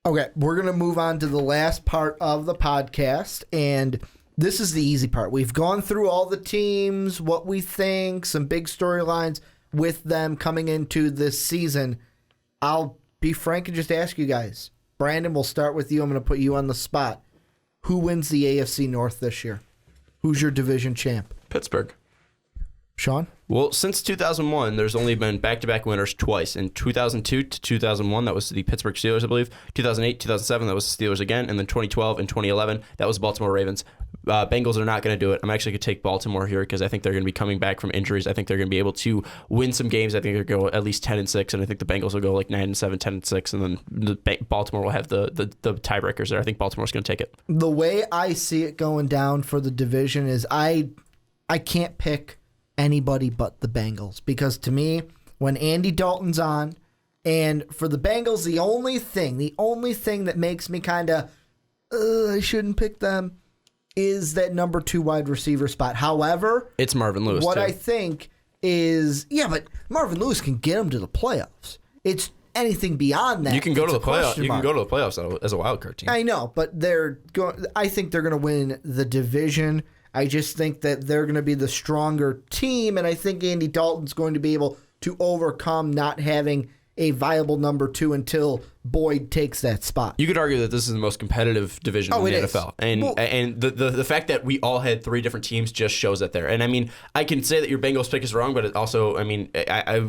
Okay, we're going to move on to the last part of the podcast, and this is the easy part. We've gone through all the teams, what we think, some big storylines with them coming into this season. I'll be frank and just ask you guys. Brandon, we'll start with you. I'm going to put you on the spot. Who wins the AFC North this year? Who's your division champ? Pittsburgh. Sean? Well, since 2001, there's only been back-to-back winners twice. In 2002 to 2001, that was the Pittsburgh Steelers, I believe. 2008, 2007, that was the Steelers again. And then 2012 and 2011, that was Baltimore Ravens. Bengals are not going to do it. I'm actually going to take Baltimore here because I think they're going to be coming back from injuries. I think they're going to be able to win some games. I think they're going to go at least 10-6, and I think the Bengals will go like 9-7, 10-6, and then Baltimore will have the tiebreakers there. I think Baltimore's going to take it. The way I see it going down for the division is I can't pick anybody but the Bengals, because to me, when Andy Dalton's on, and for the Bengals, the only thing that makes me kind of I shouldn't pick them is that number 2 wide receiver spot. However, it's Marvin Lewis. What too. I think is, but Marvin Lewis can get them to the playoffs. It's anything beyond that. You can go to the playoffs. You can go to the playoffs as a wild card team. I know, but I think they're going to win the division. I just think that they're going to be the stronger team, and I think Andy Dalton's going to be able to overcome not having a viable number 2 until Boyd takes that spot. You could argue that this is the most competitive division in the NFL. And the fact that we all had 3 different teams just shows that there. And I mean, I can say that your Bengals pick is wrong, but it also, I mean,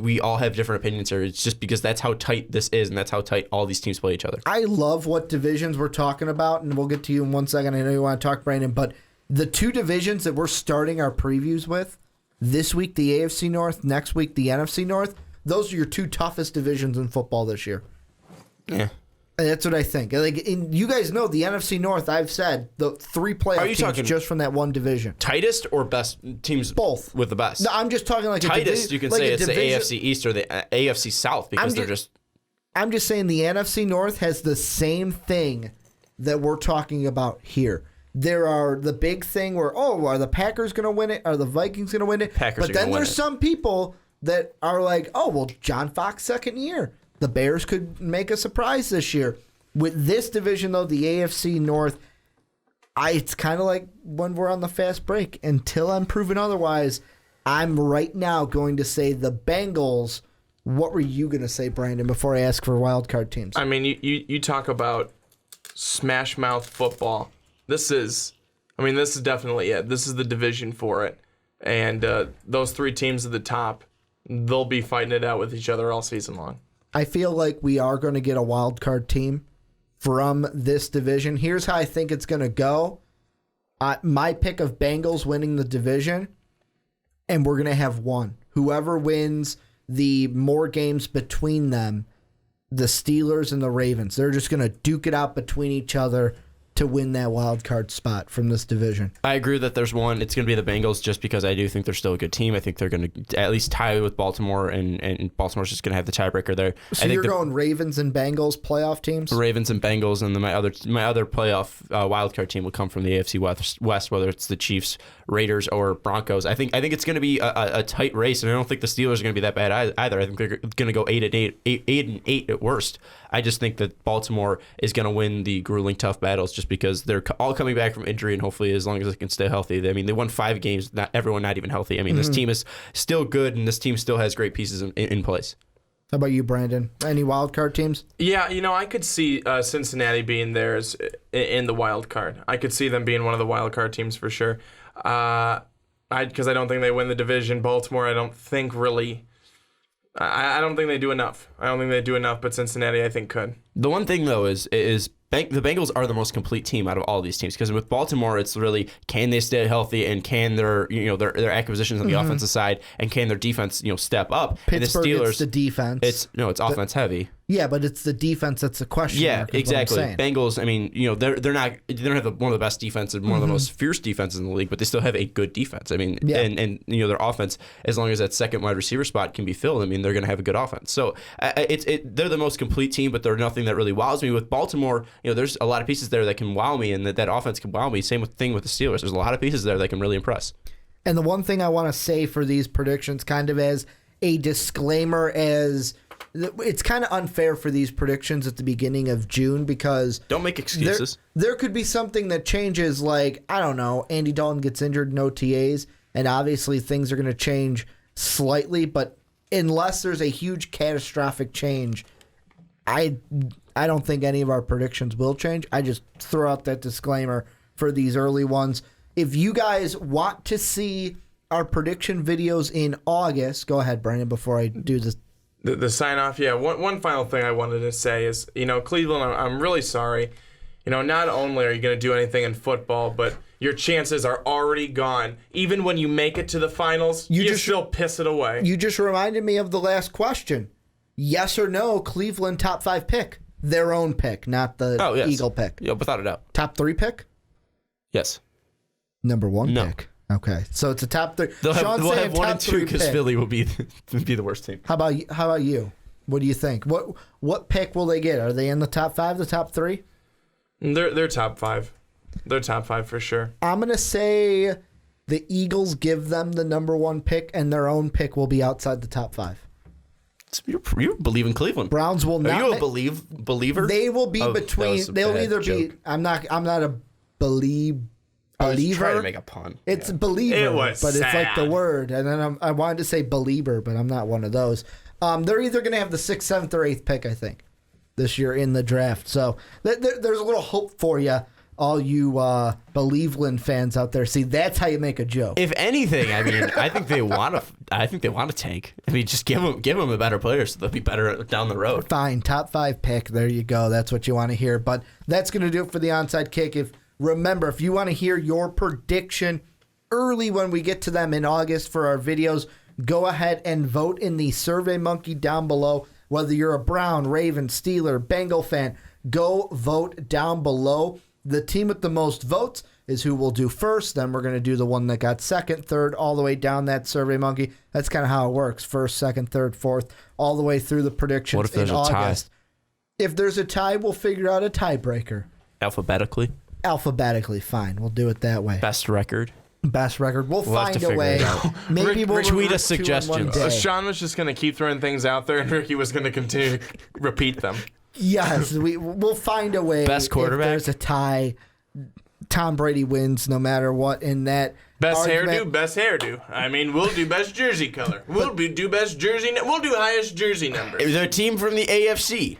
we all have different opinions here. It's just because that's how tight this is, and that's how tight all these teams play each other. I love what divisions we're talking about, and we'll get to you in 1 second. I know you want to talk, Brandon, but the 2 divisions that we're starting our previews with, this week the AFC North, next week the NFC North, those are your 2 toughest divisions in football this year. Yeah. And that's what I think. You guys know the NFC North, I've said, the 3 playoff teams just from that one division. Tightest or best teams? Both. With the best? No, I'm just talking like tightest, you can say it's the AFC East or the AFC South because they're just... I'm just saying the NFC North has the same thing that we're talking about here. There are the big thing where, are the Packers going to win it? Are the Vikings going to win it? But then there's some people that are like, John Fox second year. The Bears could make a surprise this year. With this division, though, the AFC North, it's kind of like when we're on the fast break. Until I'm proven otherwise, I'm right now going to say the Bengals. What were you going to say, Brandon, before I ask for wild card teams? I mean, you talk about smash mouth football. This is definitely it. This is the division for it. And those 3 teams at the top, they'll be fighting it out with each other all season long. I feel like we are going to get a wild card team from this division. Here's how I think it's going to go. My pick of Bengals winning the division, and we're going to have 1. Whoever wins the more games between them, the Steelers and the Ravens, they're just going to duke it out between each other to win that wild card spot from this division. I agree that there's one. It's going to be the Bengals just because I do think they're still a good team. I think they're going to at least tie with Baltimore, and Baltimore's just going to have the tiebreaker there. So you're going Ravens and Bengals playoff teams? Ravens and Bengals, and then my other playoff wild card team will come from the AFC West, whether it's the Chiefs, Raiders, or Broncos. I think it's going to be a tight race, and I don't think the Steelers are going to be that bad either. I think they're going to go 8-8 at worst. I just think that Baltimore is going to win the grueling tough battles just because they're all coming back from injury, and hopefully as long as they can stay healthy. I mean, they won 5 games, everyone not even healthy. I mean, This team is still good, and this team still has great pieces in place. How about you, Brandon? Any wild card teams? Yeah, I could see Cincinnati being theirs in the wild card. I could see them being one of the wild card teams for sure. Because I don't think they win the division. Baltimore, I don't think really... I don't think they do enough. But Cincinnati, I think, could. The one thing, though, is the Bengals are the most complete team out of all these teams, because with Baltimore, it's really, can they stay healthy, and can their acquisitions on the offensive side, and can their defense step up? Pittsburgh, and the Steelers, it's the defense. It's offense heavy. Yeah, but it's the defense that's the question. Yeah, exactly. Bengals, I mean, they don't have one of the best defenses, one of the most fierce defenses in the league, but they still have a good defense. I mean, and their offense, as long as that second wide receiver spot can be filled, I mean, they're going to have a good offense. So they're the most complete team, but they're nothing that really wows me. With Baltimore, there's a lot of pieces there that can wow me, and that offense can wow me. Same thing with the Steelers. There's a lot of pieces there that can really impress. And the one thing I want to say for these predictions, kind of as a disclaimer, as it's kind of unfair for these predictions at the beginning of June because don't make excuses. There could be something that changes, like, I don't know, Andy Dalton gets injured, no TAs, and obviously things are going to change slightly, but unless there's a huge catastrophic change, I don't think any of our predictions will change. I just throw out that disclaimer for these early ones. If you guys want to see our prediction videos in August, go ahead, Brandon, before I do this. The sign off, yeah. One final thing I wanted to say is, Cleveland, I'm really sorry. Not only are you going to do anything in football, but your chances are already gone. Even when you make it to the finals, you still piss it away. You just reminded me of the last question. Yes or no, Cleveland top 5 pick. Their own pick, not the Eagle pick. Yeah, without a doubt. Top 3 pick? Yes. Number 1 pick. Okay, so it's a top 3. They'll have 1 and 2 because Philly will be the worst team. How about you? What do you think? What pick will they get? Are they in the top 5, the top 3? They're top 5. They're top 5 for sure. I'm gonna say the Eagles give them the number 1 pick, and their own pick will be outside the top 5. You believe in Cleveland. Browns will not. Are you a believer? They will be between. They'll either be. I'm not a believer. I was trying to make a pun. It's believer, it was but sad. It's like the word. And then I wanted to say believer, but I'm not one of those. They're either going to have the 6th, 7th, or 8th pick, I think, this year in the draft. So there's a little hope for you, all you Believeland fans out there. See, that's how you make a joke. If anything, I mean, I think they want to tank. I mean, just give them a better player so they'll be better down the road. Fine, top 5 pick. There you go. That's what you want to hear. But that's going to do it for the onside kick. Remember, if you want to hear your prediction early when we get to them in August for our videos, go ahead and vote in the Survey Monkey down below. Whether you're a Brown, Raven, Steeler, Bengal fan, go vote down below. The team with the most votes is who we'll do first. Then we're going to do the one that got 2nd, 3rd, all the way down that Survey Monkey. That's kind of how it works. 1st, 2nd, 3rd, 4th, all the way through the predictions. What if there's in a August. tie? If there's a tie, we'll figure out a tiebreaker. Alphabetically? Alphabetically, fine. We'll do it that way. Best record? Best record. We'll have find to a figure way. it out. Maybe we'll tweet revert us 2 in one suggestions. day. Sean was just going to keep throwing things out there, and Ricky was going to continue to repeat them. Yes, we'll find a way. Best quarterback? If there's a tie, Tom Brady wins no matter what in that. Best argument. best hairdo. I mean, we'll do best jersey color. We'll do best jersey. We'll do highest jersey number. It was a team from the AFC.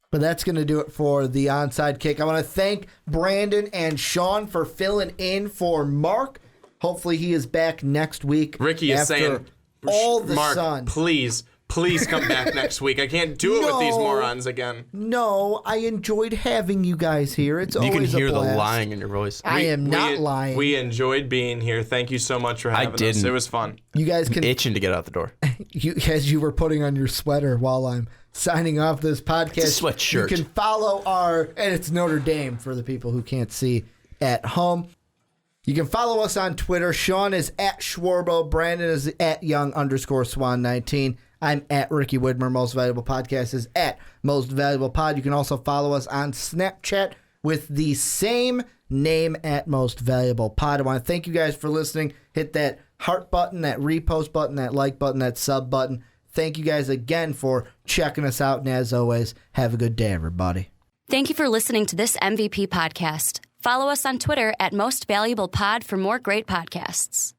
But that's going to do it for the onside kick. I want to thank Brandon and Sean for filling in for Mark. Hopefully he is back next week. Ricky is saying, all the Mark, sun. Please come back next week. I can't do it with these morons again. No, I enjoyed having you guys here. It's always a blast. You can hear the lying in your voice. I am not lying. We enjoyed being here. Thank you so much for having us. It was fun. You guys can itching to get out the door. As you were putting on your sweater while I'm signing off this podcast. It's a sweatshirt. You can follow and it's Notre Dame for the people who can't see at home. You can follow us on Twitter. Sean is at Schwarbo. Brandon is at Young_Swan19. I'm at Ricky Widmer. Most Valuable Podcast is at Most Valuable Pod. You can also follow us on Snapchat with the same name at Most Valuable Pod. I want to thank you guys for listening. Hit that heart button, that repost button, that like button, that sub button. Thank you guys again for checking us out. And as always, have a good day, everybody. Thank you for listening to this MVP podcast. Follow us on Twitter at Most Valuable Pod for more great podcasts.